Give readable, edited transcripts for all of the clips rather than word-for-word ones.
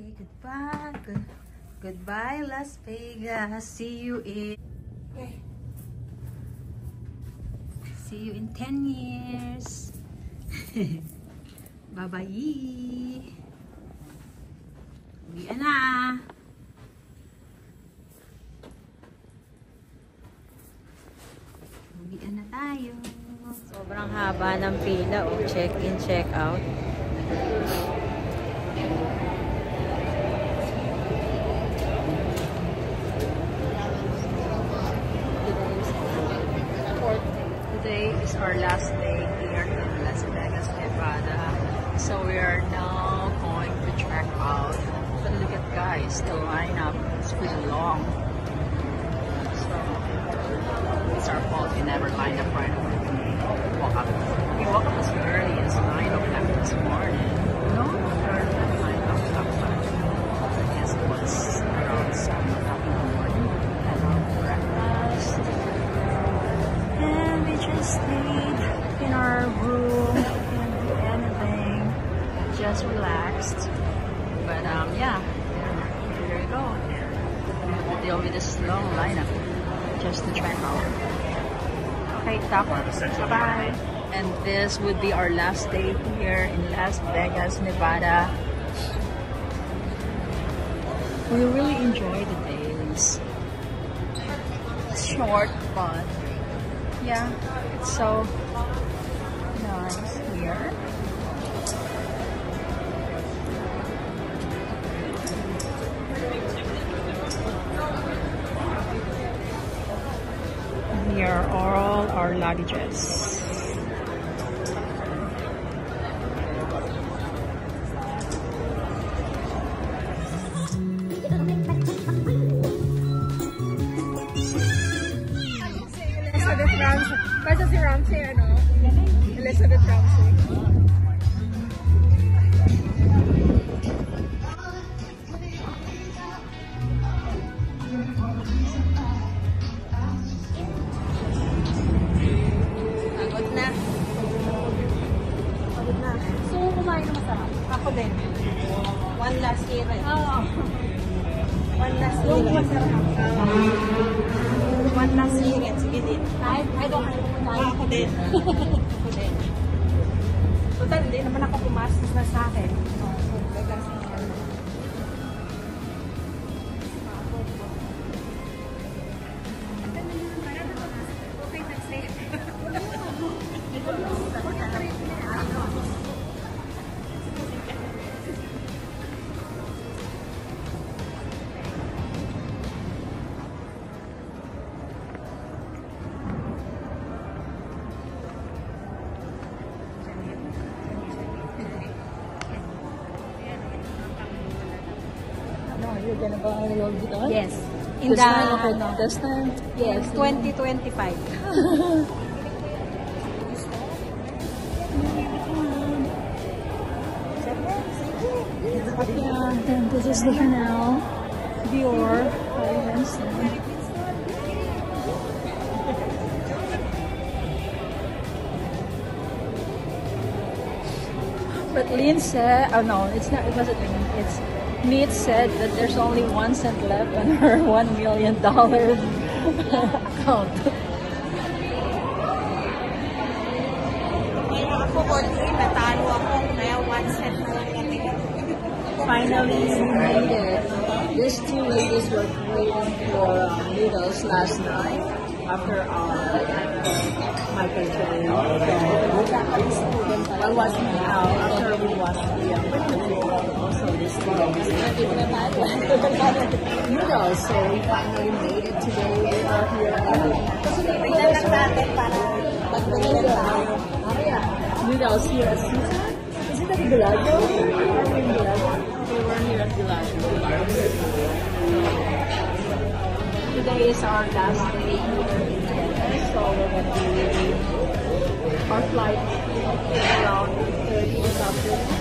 Okay, goodbye. Goodbye, Las Vegas. See you in 10 years. Bye-bye. Uwian na. Uwian na tayo. Sobrang haba ng pila. Oh, check-in, check-out. Today is our last day here in Las Vegas, Nevada. So we are now going to check out. But look at guys, the lineup is pretty long. So it's our fault we never lined up right away. We woke up as early as 9 o'clock this morning. No, earlier than 9 o'clock, but I guess it was around 7 o'clock in the morning. Had our breakfast. And we just stayed in our room, didn't do anything, just relaxed. But yeah, here we go. Deal with this long lineup just to check out. Okay, stop. Bye. And this would be our last day here in Las Vegas, Nevada. We really enjoy the days. It's short, but yeah, it's so nice here. Here are all our luggages. Basta si Ramsey, ano? Elizabeth Ramsey. Pagod na. Pagod na. So, kumain na masarap. Ako din. One last year. Oo. One last Yung year. masarap. One last year. Sige din. Kahit, I don't know. Ako din. Ako din. Total, hindi naman ako pumasok na sa akin. So, gagas na yan. Okay, that's it. You're gonna buy a Louis Vuitton? Yes. In this time? Yes, 2025. Yeah, then this is the Chanel, Dior, But Lynn said, oh no, it's not, it wasn't Lynn, it's Meet said that there's only 1 cent left on her $1 million account. Finally, we made it. These two ladies were waiting for noodles last night after Michael J. While watching after we watched the also this noodles. So we finally made it today. We are here noodles here at Caesar. Is it at Bellagio? Are we in Bellagio? We were here at Bellagio. Today is our last day here in Vegas, so we're going to be leaving our flight around 8:30 this afternoon.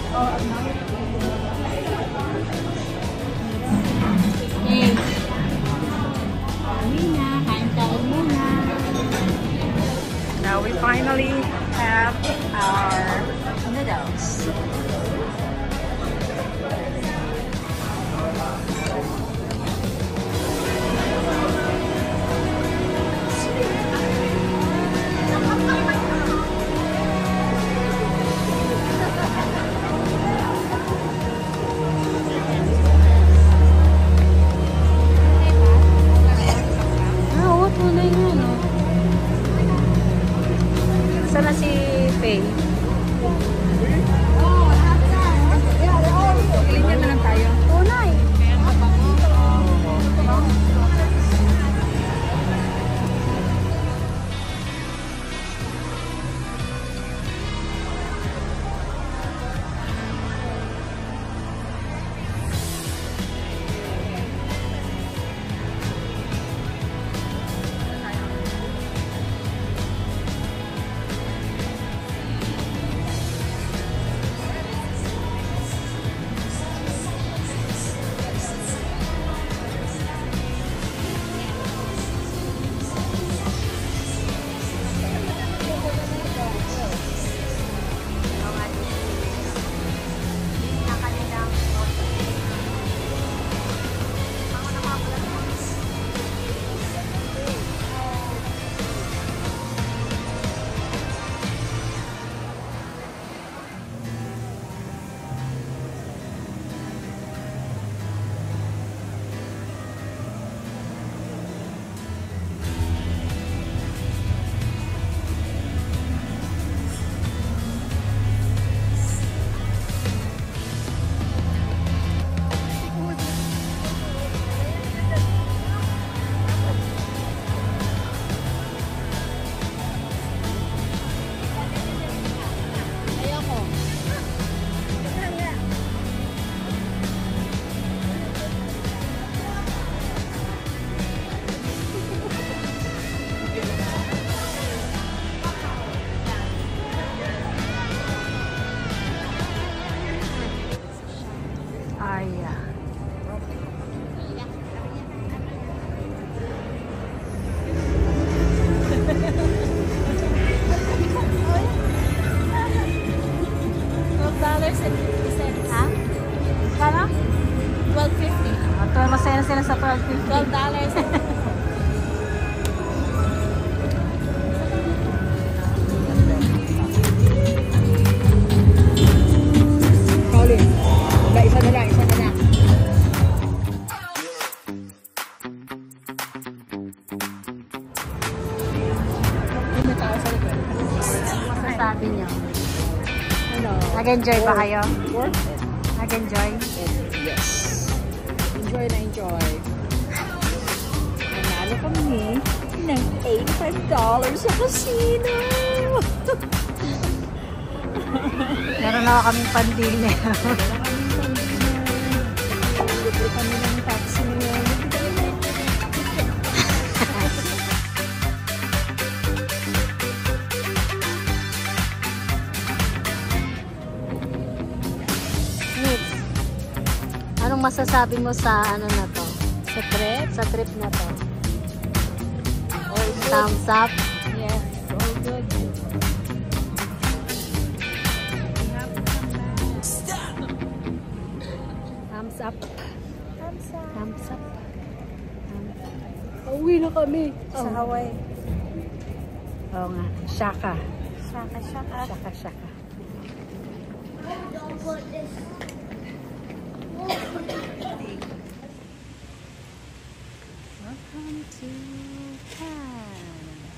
Now we finally have our noodles. area. $12.50. Ha? Kano? $12.50. Ito, masaya na sila sa $12.50. $12. Isa na lang. Masasabi niyo? Ano? Nag-enjoy ba kayo? Worth it. Nag-enjoy? Yes. Enjoy na enjoy. Nanalo kami ng $85 sa casino. Meron na kaming pandilya. Libre kami ng taxi ngayon. Mitz, anong masasabi mo sa ano na to? Sa trip? Sa trip na to? All good. Thumbs up? Yes, all good. Thumbs up? Thumbs up. Thumbs up? Uwi na kami. Oh. Sa Hawaii. Oo nga. Shaka. Shaka, shaka. Shaka, shaka. Welcome to Canada.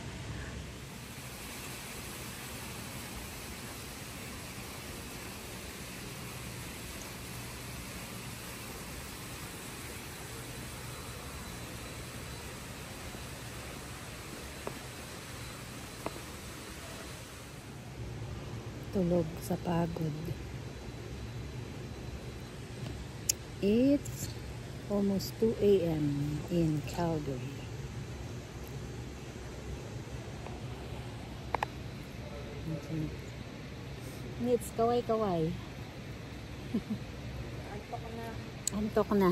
Tulog sa pagod. It's almost 2 a.m. in Calgary. Mitz, kaway-kaway. Antok na. Antok na.